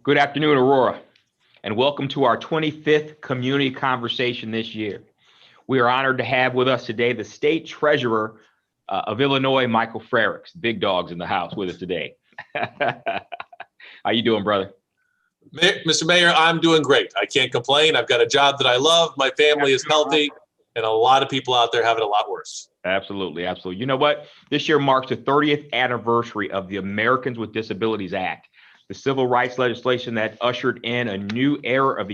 Good afternoon, Aurora, and welcome to our 25th community conversation this year. We are honored to have with us today the State Treasurer of Illinois, Michael Frerichs. Big dogs in the house with us today. How you doing, brother? Mr. Mayor, I'm doing great. I can't complain. I've got a job that I love. My family is healthy, and a lot of people out there have it a lot worse. Absolutely, absolutely. You know what? This year marks the 30th anniversary of the Americans with Disabilities Act, the civil rights legislation that ushered in a new era of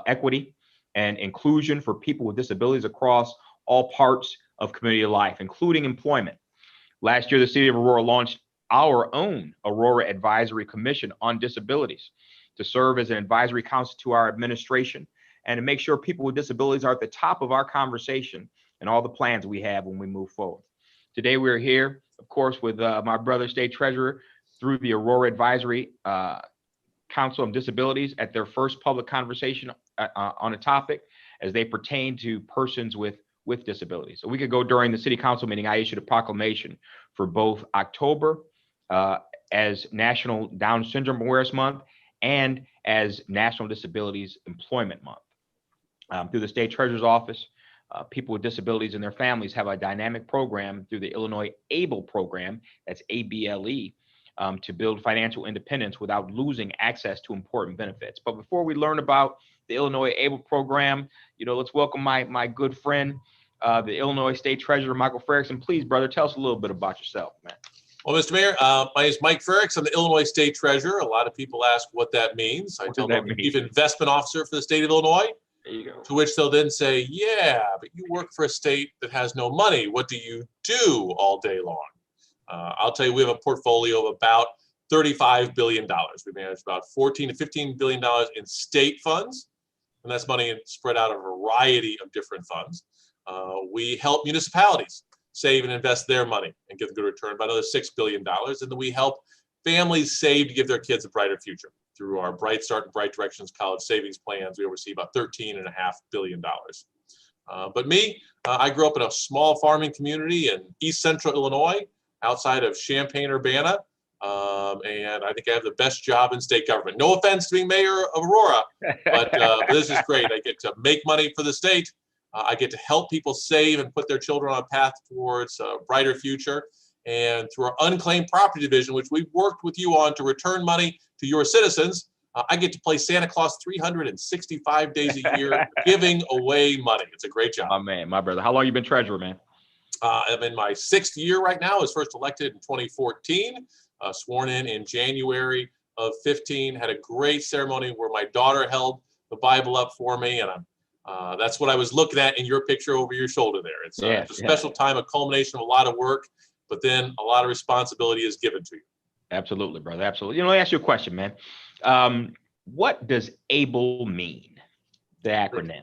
equity and inclusion for people with disabilities across all parts of community life, including employment. Last year, the city of Aurora launched our own Aurora Advisory Commission on Disabilities to serve as an advisory council to our administration and to make sure people with disabilities are at the top of our conversation and all the plans we have when we move forward. Today, we're here, of course, with my brother, State Treasurer, through the Aurora Advisory Council on Disabilities at their first public conversation on a topic as they pertain to persons with disabilities. A week ago during the city council meeting, I issued a proclamation for both October as National Down Syndrome Awareness Month and as National Disabilities Employment Month. Through the State Treasurer's Office, people with disabilities and their families have a dynamic program through the Illinois ABLE program, that's ABLE, to build financial independence without losing access to important benefits. But before we learn about the Illinois ABLE program, let's welcome my good friend, the Illinois State Treasurer, Michael Frerichs. And please, brother, tell us a little bit about yourself, man. Well, Mr. Mayor, my name is Mike Frerichs. I'm the Illinois State Treasurer. A lot of people ask what that means. I tell them I'm the Chief Investment Officer for the state of Illinois. There you go. To which they'll then say, yeah, but you work for a state that has no money. What do you do all day long? I'll tell you, we have a portfolio of about $35 billion. We manage about $14 to $15 billion in state funds, and that's money spread out a variety of different funds. We help municipalities save and invest their money and get a good return, about another $6 billion. And then we help families save to give their kids a brighter future. Through our Bright Start and Bright Directions college savings plans, we oversee about $13.5 billion. But me, I grew up in a small farming community in East Central Illinois, outside of Champaign-Urbana. And I think I have the best job in state government. No offense to being mayor of Aurora, but this is great. I get to make money for the state. I get to help people save and put their children on a path towards a brighter future. And through our unclaimed property division, which we've worked with you on to return money to your citizens, I get to play Santa Claus 365 days a year, giving away money. It's a great job. My man, my brother. How long you been treasurer, man? I'm in my 6th year right now. I was first elected in 2014, sworn in January of 15. Had a great ceremony where my daughter held the Bible up for me, and that's what I was looking at in your picture over your shoulder there. It's a special time, a culmination of a lot of work, but then a lot of responsibility is given to you. Absolutely, brother. Absolutely. Let me ask you a question, man. What does ABLE mean, the acronym?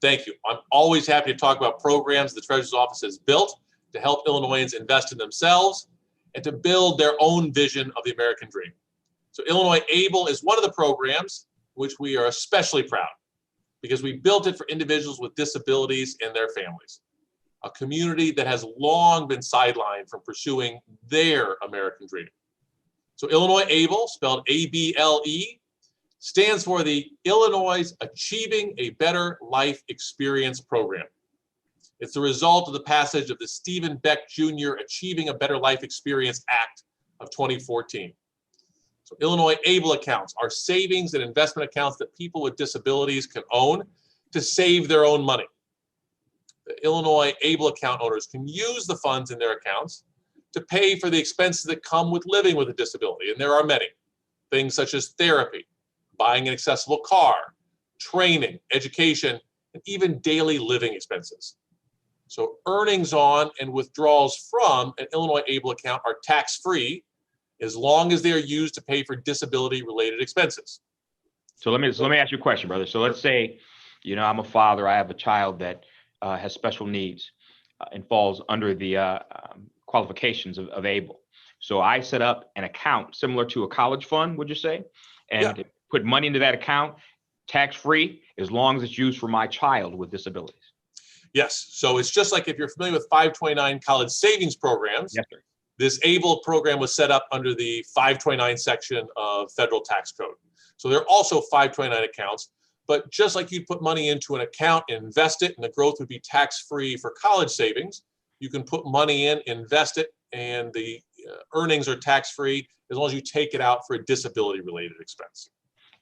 Thank you. I'm always happy to talk about programs the Treasurer's Office has built to help Illinoisans invest in themselves and to build their own vision of the American dream. So Illinois ABLE is one of the programs which we are especially proud because we built it for individuals with disabilities and their families, a community that has long been sidelined from pursuing their American dream. So Illinois ABLE, spelled A-B-L-E, stands for the Illinois Achieving a Better Life Experience Program. It's the result of the passage of the Stephen Beck Jr. Achieving a Better Life Experience Act of 2014. So Illinois ABLE accounts are savings and investment accounts that people with disabilities can own to save their own money. The Illinois ABLE account owners can use the funds in their accounts to pay for the expenses that come with living with a disability, and there are many. Things such as therapy, buying an accessible car, training, education, and even daily living expenses. So earnings on and withdrawals from an Illinois ABLE account are tax-free as long as they are used to pay for disability-related expenses. So let me ask you a question, brother. So let's say, I'm a father. I have a child that has special needs and falls under the qualifications of ABLE. So I set up an account similar to a college fund, would you say? And put money into that account, tax-free, as long as it's used for my child with disabilities. Yes. So it's just like if you're familiar with 529 college savings programs. Yes, sir. This ABLE program was set up under the 529 section of federal tax code. So there are also 529 accounts, but just like you'd put money into an account and invest it, and the growth would be tax-free for college savings, you can put money in, invest it, and the earnings are tax-free as long as you take it out for a disability-related expense.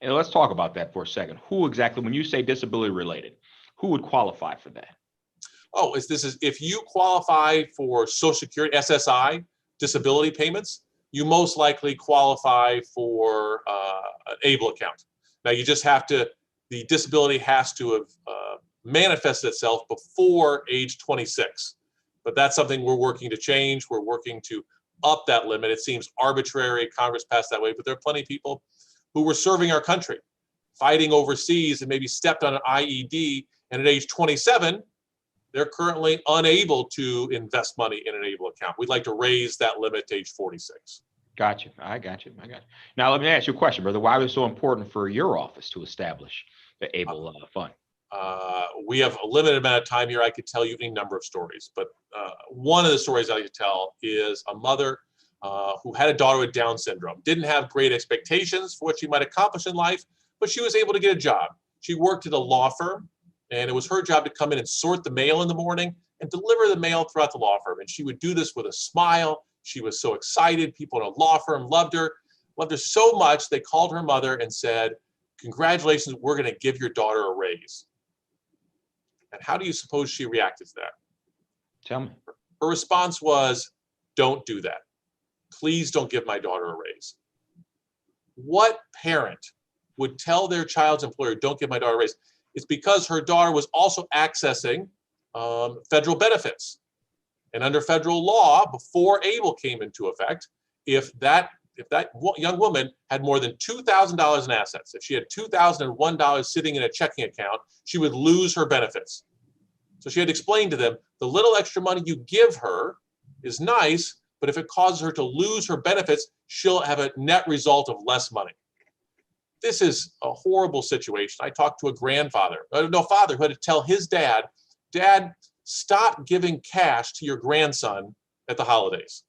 And let's talk about that for a second. Who exactly, when you say disability related, who would qualify for that? Oh, if you qualify for Social Security, SSI, disability payments, you most likely qualify for an ABLE account. Now you just have to, the disability has to have manifested itself before age 26. But that's something we're working to change. We're working to up that limit. It seems arbitrary, Congress passed that way, but there are plenty of people who were serving our country, fighting overseas, and maybe stepped on an IED, and at age 27, they're currently unable to invest money in an ABLE account. We'd like to raise that limit to age 46. Gotcha. I got you. Now, let me ask you a question, brother. Why was it so important for your office to establish the ABLE fund? We have a limited amount of time here. I could tell you any number of stories, but one of the stories I like to tell is a mother who had a daughter with Down syndrome, didn't have great expectations for what she might accomplish in life, but she was able to get a job. She worked at a law firm, and it was her job to come in and sort the mail in the morning and deliver the mail throughout the law firm. And she would do this with a smile. She was so excited. People in a law firm loved her so much, they called her mother and said, "Congratulations, we're going to give your daughter a raise." And how do you suppose she reacted to that? Tell me. Her response was, "Don't do that. Please don't give my daughter a raise." What parent would tell their child's employer, "Don't give my daughter a raise"? It's because her daughter was also accessing federal benefits. And under federal law, before ABLE came into effect, if that young woman had more than $2,000 in assets, if she had $2,001 sitting in a checking account, she would lose her benefits. So she had explained to them, the little extra money you give her is nice, but if it causes her to lose her benefits, she'll have a net result of less money. This is a horrible situation. I talked to a father who had to tell his dad, "Dad, stop giving cash to your grandson at the holidays."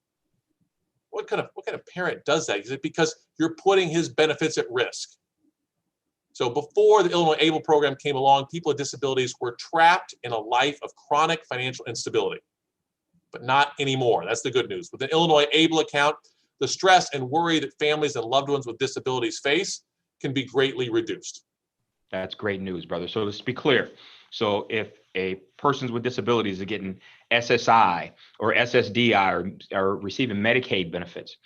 What kind of parent does that? Is it because you're putting his benefits at risk? So before the Illinois ABLE program came along, people with disabilities were trapped in a life of chronic financial instability, but not anymore. That's the good news. With an Illinois ABLE account, the stress and worry that families and loved ones with disabilities face can be greatly reduced. That's great news, brother. So let's be clear. So if a person with disabilities is getting SSI or SSDI or receiving Medicaid benefits,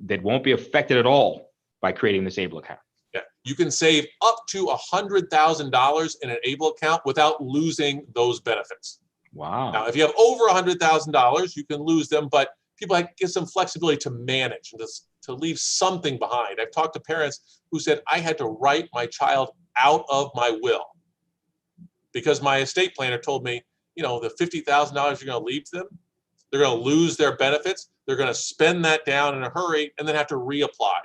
that won't be affected at all by creating this ABLE account. Yeah, you can save up to $100,000 in an ABLE account without losing those benefits. Wow. Now, if you have over $100,000, you can lose them, but people get some flexibility to manage and to leave something behind. I've talked to parents who said, "I had to write my child out of my will because my estate planner told me, the $50,000 you're going to leave to them, they're going to lose their benefits. They're going to spend that down in a hurry and then have to reapply."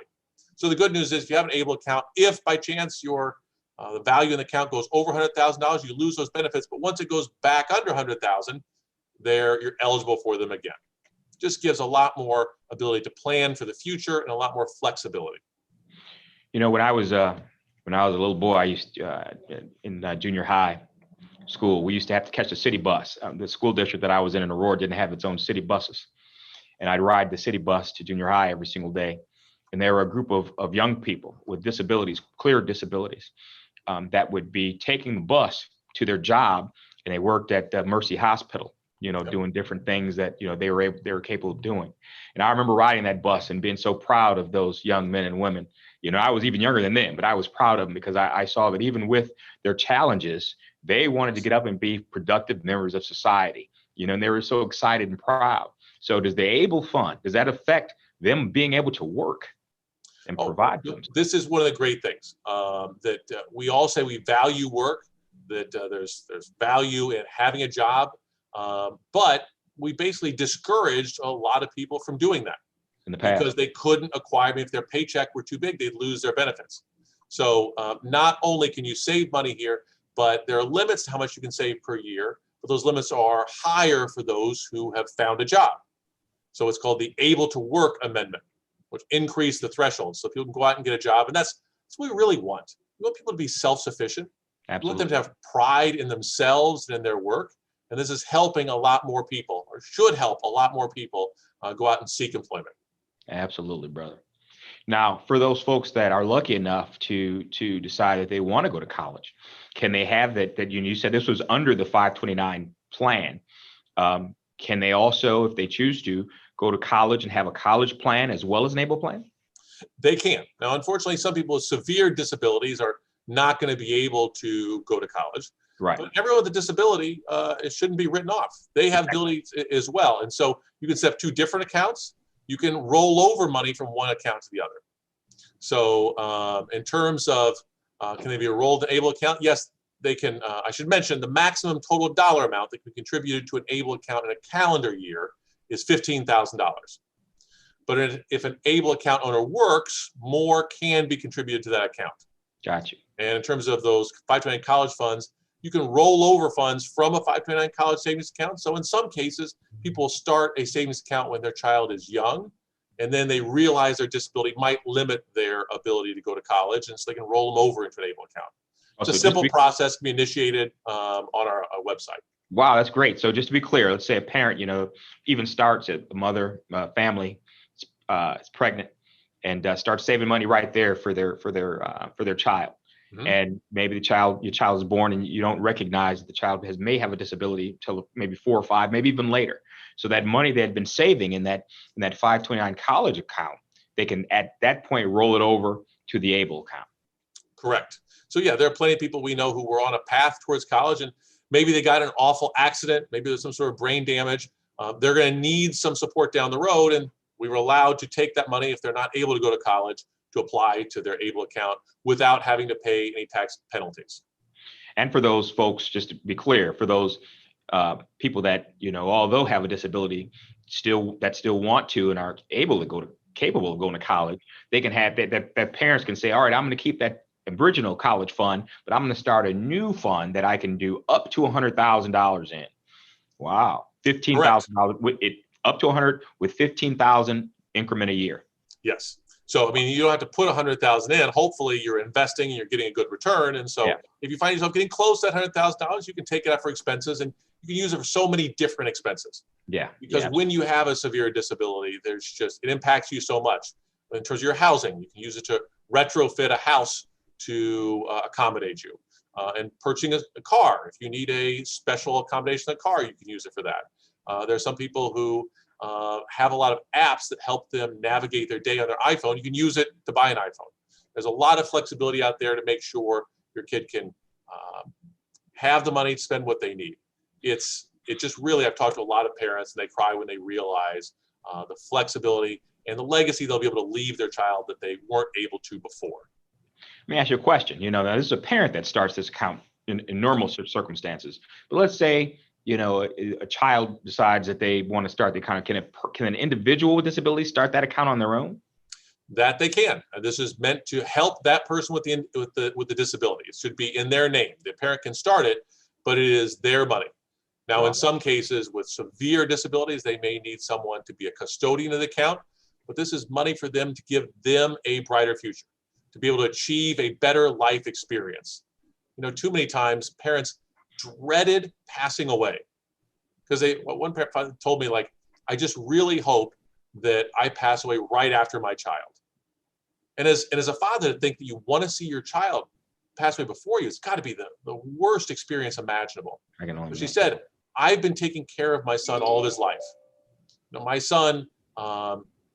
So the good news is if you have an ABLE account, if by chance the value in the account goes over $100,000, you lose those benefits. But once it goes back under $100,000, you're eligible for them again. Just gives a lot more ability to plan for the future and a lot more flexibility. When I was a little boy, I used in junior high school, we used to have to catch a city bus. The school district that I was in Aurora didn't have its own city buses, and I'd ride the city bus to junior high every single day. And there were a group of young people with disabilities, clear disabilities, that would be taking the bus to their job, and they worked at Mercy Hospital. Doing different things that, they were capable of doing. And I remember riding that bus and being so proud of those young men and women. I was even younger than them, but I was proud of them because I saw that even with their challenges, they wanted to get up and be productive members of society, and they were so excited and proud. So does the ABLE fund, does that affect them being able to work and provide for them? This is one of the great things that we all say we value work, that there's value in having a job. But we basically discouraged a lot of people from doing that in the past because they couldn't acquire. If their paycheck were too big, they'd lose their benefits. So not only can you save money here, but there are limits to how much you can save per year. But those limits are higher for those who have found a job. So it's called the Able to Work Amendment, which increased the threshold so people can go out and get a job. And that's what we really want. We want people to be self-sufficient. We want them to have pride in themselves and in their work. And this is helping a lot more people, or should help a lot more people go out and seek employment. Absolutely, brother. Now, for those folks that are lucky enough to decide that they want to go to college, can they have that you said this was under the 529 plan? Can they also, if they choose to, go to college and have a college plan as well as an ABLE plan? They can. Now, unfortunately, some people with severe disabilities are not going to be able to go to college. Right. But everyone with a disability, it shouldn't be written off. They have abilities as well. And so you can set up two different accounts. You can roll over money from one account to the other. So in terms of can they be enrolled in an ABLE account? Yes, they can. I should mention the maximum total dollar amount that can be contributed to an ABLE account in a calendar year is $15,000. But if an ABLE account owner works, more can be contributed to that account. Gotcha. And in terms of those 529 college funds, you can roll over funds from a 529 college savings account. So in some cases, people start a savings account when their child is young, and then they realize their disability might limit their ability to go to college, and so they can roll them over into an ABLE account. It's a simple process, can be initiated on our website. Wow, that's great. So just to be clear, let's say a parent, even starts at a mother, family, is pregnant, and starts saving money right there for their child. Mm-hmm. And maybe your child is born and you don't recognize that the child may have a disability till maybe 4 or 5, maybe even later. So that money they had been saving in that 529 college account, they can at that point roll it over to the ABLE account. Correct. So yeah, there are plenty of people we know who were on a path towards college, and maybe they got an awful accident, maybe there's some sort of brain damage. They're going to need some support down the road, and we were allowed to take that money if they're not able to go to college to apply to their ABLE account without having to pay any tax penalties. And for those folks, just to be clear, for those people that, although have a disability, still want to and are capable of going to college, they can have that parents can say, all right, I'm going to keep that original college fund, but I'm going to start a new fund that I can do up to $100,000 in. Wow. $15,000 up to 100 with 15,000 increment a year. Yes. So, I mean, you don't have to put 100,000 in. Hopefully you're investing and you're getting a good return. And so if you find yourself getting close to that $100,000, you can take it out for expenses, and you can use it for so many different expenses. Yeah. Because when you have a severe disability, it impacts you so much. In terms of your housing, you can use it to retrofit a house to accommodate you. And purchasing a car, if you need a special accommodation in a car, you can use it for that. There are some people who have a lot of apps that help them navigate their day on their iPhone. You can use it to buy an iPhone. There's a lot of flexibility out there to make sure your kid can have the money to spend what they need. It just really, I've talked to a lot of parents, and they cry when they realize the flexibility and the legacy they'll be able to leave their child that they weren't able to before. Let me ask you a question. Now this is a parent that starts this account in normal circumstances, but let's say, a child decides that they want to start the account. Can an individual with disability start that account on their own? That they can. And this is meant to help that person with the disability. It should be in their name. The parent can start it, but it is their money. Now, in some cases with severe disabilities, they may need someone to be a custodian of the account, but this is money for them to give them a brighter future, to be able to achieve a better life experience. Too many times parents dreaded passing away because one parent told me, like, I just really hope that I pass away right after my child. And as a father, to think that you want to see your child pass away before you, it's got to be the worst experience imaginable. She said, I've been taking care of my son all of his life. My son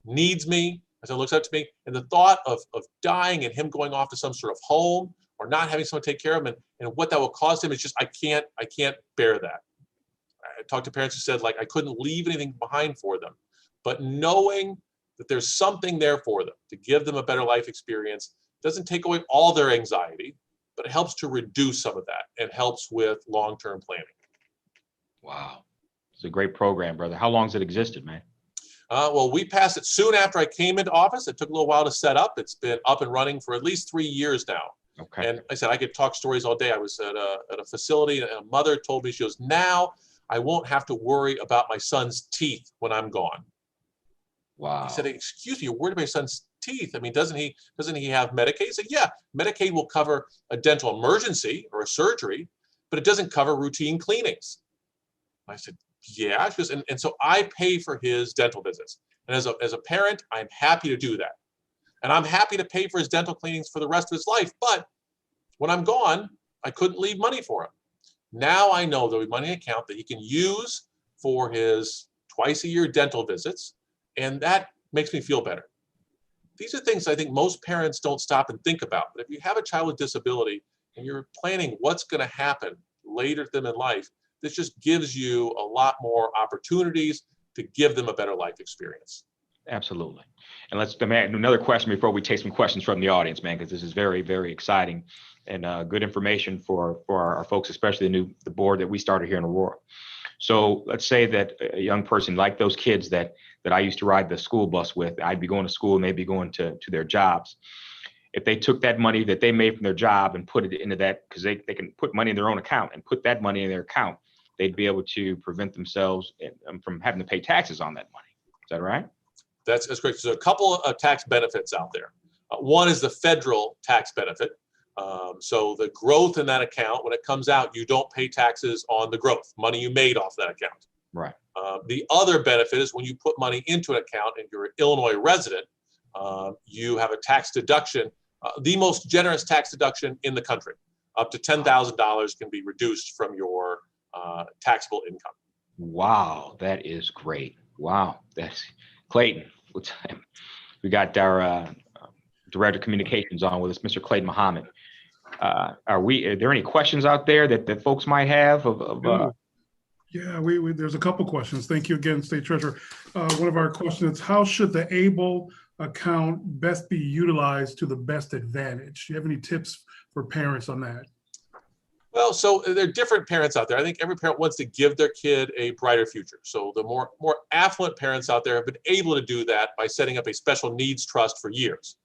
needs me, my son looks up to me, and the thought of dying and him going off to some sort of home or not having someone take care of him and what that will cause him is just, I can't bear that. I talked to parents who said, like, I couldn't leave anything behind for them. But knowing that there's something there for them to give them a better life experience doesn't take away all their anxiety, but it helps to reduce some of that and helps with long-term planning. Wow. It's a great program, brother. How long has it existed, man? Well, we passed it soon after I came into office. It took a little while to set up. It's been up and running for at least 3 years now. Okay. And I said, I could talk stories all day. I was at a facility, and a mother told me, she goes, now I won't have to worry about my son's teeth when I'm gone. He said, Wow. excuse me, you're worried about my son's teeth. I mean, doesn't he have Medicaid? He said, yeah, Medicaid will cover a dental emergency or a surgery, but it doesn't cover routine cleanings. I said, yeah. She goes, and so I pay for his dental visits. And as a parent, I'm happy to do that. And I'm happy to pay for his dental cleanings for the rest of his life. But when I'm gone, I couldn't leave money for him. Now I know there'll be money in an account that he can use for his twice-a-year dental visits, and that makes me feel better. These are things I think most parents don't stop and think about. But if you have a child with disability and you're planning what's going to happen later to them in life, this just gives you a lot more opportunities to give them a better life experience. Absolutely. And let me add another question before we take some questions from the audience, man, because this is very, very exciting and good information for our folks, especially the board that we started here in Aurora. So let's say that a young person like those kids that I used to ride the school bus with, I'd be going to school, maybe going to their jobs. If they took that money that they made from their job and put it into that, because they can put money in their own account and put that money in their account, they'd be able to prevent themselves from having to pay taxes on that money. Is that right? That's correct. So a couple of tax benefits out there. One is the federal tax benefit. So the growth in that account, when it comes out, you don't pay taxes on the growth, money you made off that account. Right. The other benefit is when you put money into an account and you're an Illinois resident, you have a tax deduction, the most generous tax deduction in the country. Up to $10,000 can be reduced from your taxable income. Wow, that is great. Wow, that's Clayton. We got our Director of Communications on with us, Mr. Clayton Muhammad. Are there any questions out there that folks might have Yeah, there's a couple questions. Thank you again, State Treasurer. One of our questions is, how should the ABLE account best be utilized to the best advantage? Do you have any tips for parents on that? Well, so there are different parents out there. I think every parent wants to give their kid a brighter future. So the more affluent parents out there have been able to do that by setting up a special needs trust for years.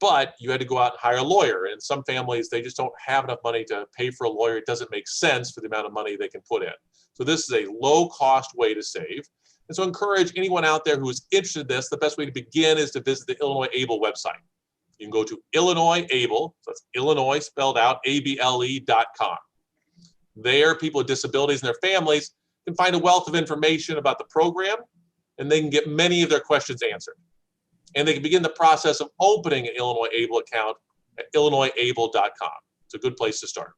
But you had to go out and hire a lawyer. And some families, they just don't have enough money to pay for a lawyer. It doesn't make sense for the amount of money they can put in. So this is a low-cost way to save. And so encourage anyone out there who is interested in this, the best way to begin is to visit the Illinois ABLE website. You can go to Illinois ABLE, so that's Illinois spelled out, ABLE.com. There, people with disabilities and their families can find a wealth of information about the program, and they can get many of their questions answered. And they can begin the process of opening an Illinois ABLE account at illinoisable.com. It's a good place to start.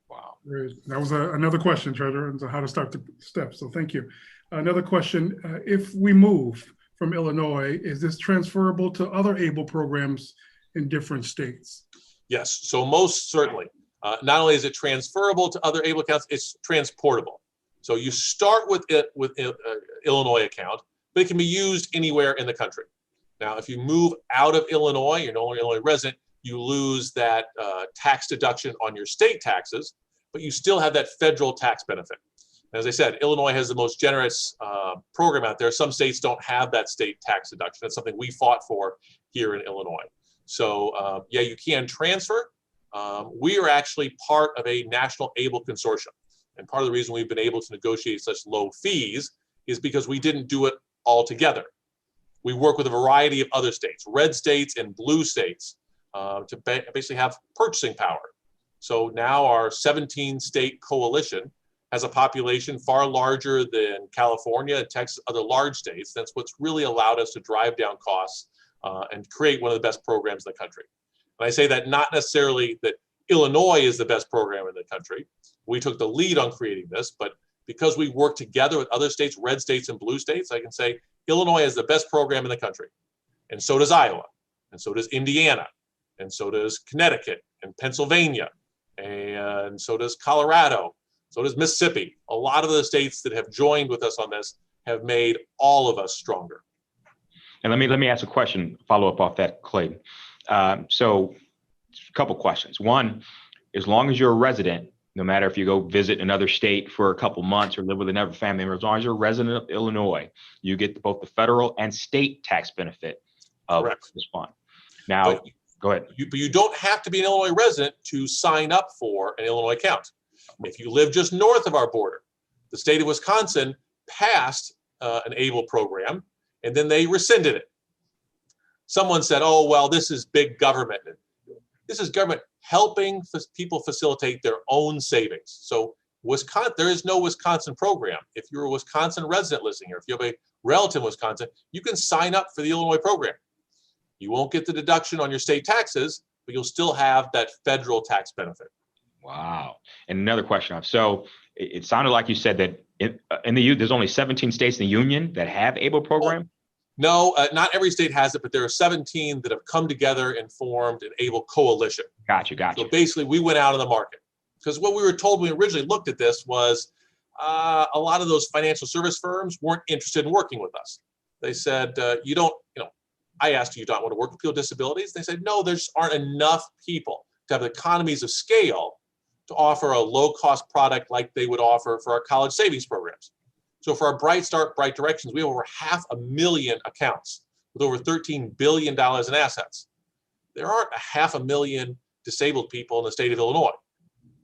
Wow. That was another question, Treasurer, on how to start the steps. So thank you. Another question, if we move from Illinois, is this transferable to other ABLE programs in different states? Yes, so most certainly. Not only is it transferable to other ABLE accounts, it's transportable. So you start with Illinois account, but it can be used anywhere in the country. Now, if you move out of Illinois, you're no longer an Illinois resident, you lose that tax deduction on your state taxes, but you still have that federal tax benefit. As I said, Illinois has the most generous program out there. Some states don't have that state tax deduction. That's something we fought for here in Illinois. So yeah, you can transfer. We are actually part of a national ABLE consortium. And part of the reason we've been able to negotiate such low fees is because we didn't do it all together. We work with a variety of other states, red states and blue states, to basically have purchasing power. So now our 17-state coalition has a population far larger than California and Texas, other large states. That's what's really allowed us to drive down costs and create one of the best programs in the country. And I say that not necessarily that Illinois is the best program in the country. We took the lead on creating this, but because we work together with other states, red states and blue states, I can say Illinois is the best program in the country. And so does Iowa, and so does Indiana, and so does Connecticut and Pennsylvania, and so does Colorado, so does Mississippi. A lot of the states that have joined with us on this have made all of us stronger. And let me ask a question, follow up off that, Clayton. So a couple questions. One, as long as you're a resident, no matter if you go visit another state for a couple months or live with another family member, as long as you're a resident of Illinois, you get both the federal and state tax benefit of this fund. Now, go ahead. But you don't have to be an Illinois resident to sign up for an Illinois account. If you live just north of our border, the state of Wisconsin passed an ABLE program, and then they rescinded it. Someone said, oh, well, this is big government. This is government helping people facilitate their own savings. So Wisconsin, there is no Wisconsin program. If you're a Wisconsin resident listening here, if you have a relative in Wisconsin, you can sign up for the Illinois program. You won't get the deduction on your state taxes, but you'll still have that federal tax benefit. Wow. And another question. So it sounded like you said that in the there's only 17 states in the union that have ABLE program. No, not every state has it, but there are 17 that have come together and formed an ABLE coalition. Gotcha. So basically, we went out on the market because what we were told when we originally looked at this was a lot of those financial service firms weren't interested in working with us. They said, I asked, you don't want to work with people with disabilities? They said, no, there just aren't enough people to have economies of scale to offer a low-cost product like they would offer for our college savings programs. So for our Bright Start, Bright Directions, we have over 500,000 accounts with over $13 billion in assets. There aren't 500,000 disabled people in the state of Illinois.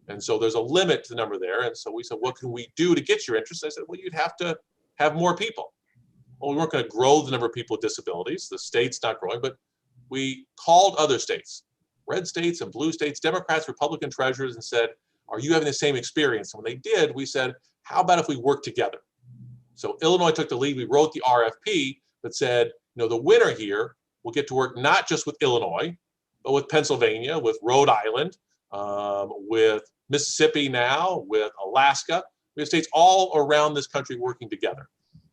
And so there's a limit to the number there. And so we said, what can we do to get your interest? I said, well, you'd have to have more people. Well, we weren't going to grow the number of people with disabilities. The state's not growing, but we called other states, red states and blue states, Democrats, Republican treasurers, and said, are you having the same experience? And when they did, we said, how about if we work together? So Illinois took the lead. We wrote the RFP that said, the winner here will get to work not just with Illinois, but with Pennsylvania, with Rhode Island, with Mississippi now, with Alaska. We have states all around this country working together.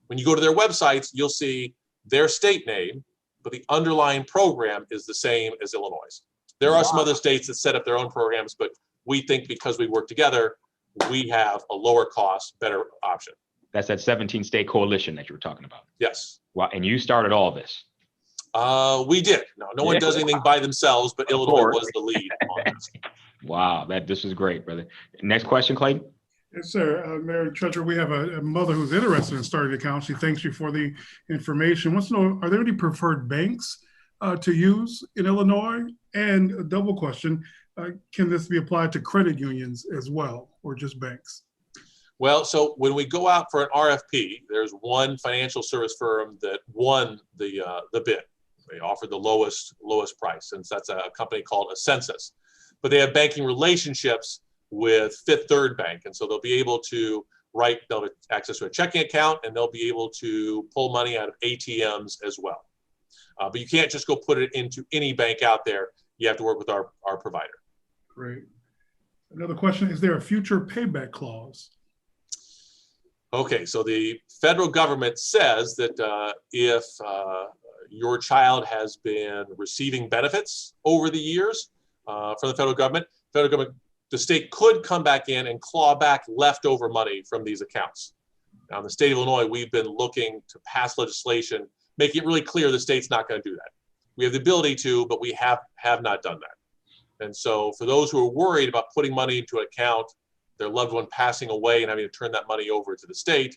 When you go to their websites, you'll see their state name, but the underlying program is the same as Illinois'. There are some other states that set up their own programs, but we think because we work together, we have a lower cost, better option. That's that 17 state coalition that you were talking about. Yes. Wow. And you started all this. We did. No one does anything by themselves, but Illinois was the lead on this. Wow. This is great, brother. Next question, Clayton. Yes, sir. Mayor Treasurer, we have a mother who's interested in starting an account. She thanks you for the information. Wants to know, are there any preferred banks to use in Illinois? And a double question, can this be applied to credit unions as well, or just banks? Well, so when we go out for an RFP, there's one financial service firm that won the bid. They offered the lowest price, since that's a company called Ascensus. But they have banking relationships with Fifth Third Bank, and so they'll be able to they'll have access to a checking account, and they'll be able to pull money out of ATMs as well. But you can't just go put it into any bank out there. You have to work with our provider. Great. Another question, is there a future payback clause? Okay, so the federal government says that if your child has been receiving benefits over the years from the federal government, the state could come back in and claw back leftover money from these accounts. Now, in the state of Illinois, we've been looking to pass legislation, making it really clear the state's not going to do that. We have the ability to, but we have not done that. And so for those who are worried about putting money into an account, their loved one passing away and having to turn that money over to the state,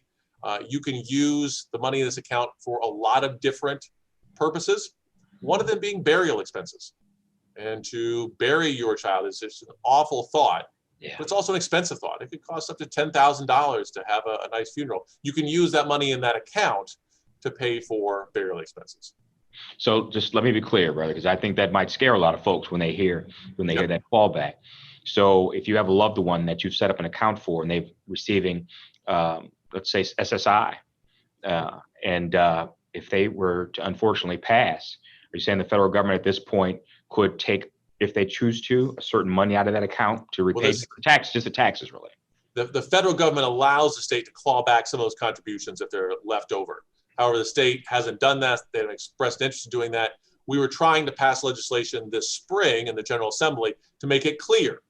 you can use the money in this account for a lot of different purposes, one of them being burial expenses. And to bury your child is just an awful thought, but it's also an expensive thought. It could cost up to $10,000 to have a nice funeral. You can use that money in that account to pay for burial expenses. So just let me be clear, brother, because I think that might scare a lot of folks when they hear that fallback. So if you have a loved one that you've set up an account for and they're receiving, let's say SSI, and if they were to unfortunately pass, are you saying the federal government at this point could take, if they choose to, a certain money out of that account to repay the taxes really? The federal government allows the state to claw back some of those contributions if they're left over. However, the state hasn't done that. They haven't expressed interest in doing that. We were trying to pass legislation this spring in the General Assembly to make it clear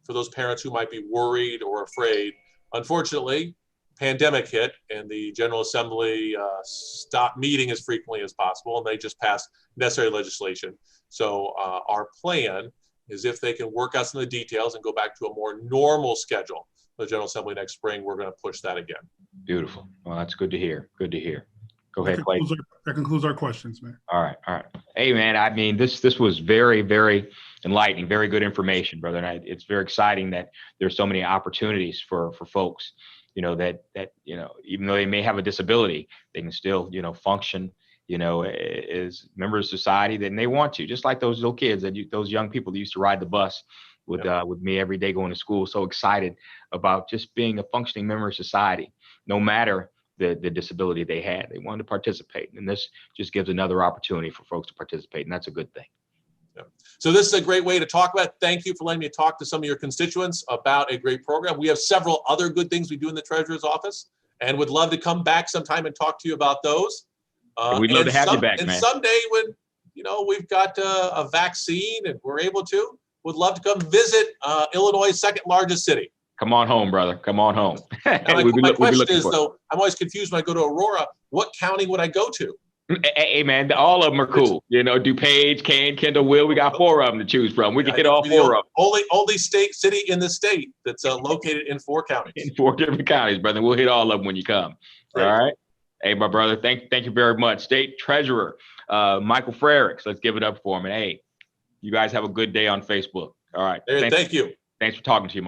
for those parents who might be worried or afraid. Unfortunately, pandemic hit and the General Assembly stopped meeting as frequently as possible, and they just passed necessary legislation. So our plan is, if they can work out some of the details and go back to a more normal schedule for the General Assembly next spring, we're going to push that again. Beautiful. Well, that's good to hear. Good to hear. Go ahead, Clay. That concludes our questions, man. All right. Hey, man, I mean, this was very, very enlightening, very good information, brother. And it's very exciting that there's so many opportunities for folks, that even though they may have a disability, they can still, function is members of society, then they want to, just like those little kids those young people that used to ride the bus with me every day going to school, so excited about just being a functioning member of society, no matter the disability they had. They wanted to participate, and this just gives another opportunity for folks to participate, and that's a good thing. So this is a great way to talk about it. Thank you for letting me talk to some of your constituents about a great program. We have several other good things we do in the Treasurer's Office, and would love to come back sometime and talk to you about those. We'd love to have you back, and man. someday when we've got a vaccine and we're able to, would love to come visit Illinois' second largest city. Come on home, brother. Come on home. My question is, though, I'm always confused when I go to Aurora. What county would I go to? Hey, man, all of them are cool. DuPage, Kane, Kendall, Will. We got 4 of them to choose from. We can hit all 4 of them. Only city in the state that's located in 4 counties. In 4 different counties, brother. We'll hit all of them when you come. Great. All right. Hey, my brother. Thank you very much. State Treasurer Michael Frerichs. Let's give it up for him. And hey, you guys have a good day on Facebook. All right. Thank you. Thanks for talking to you, my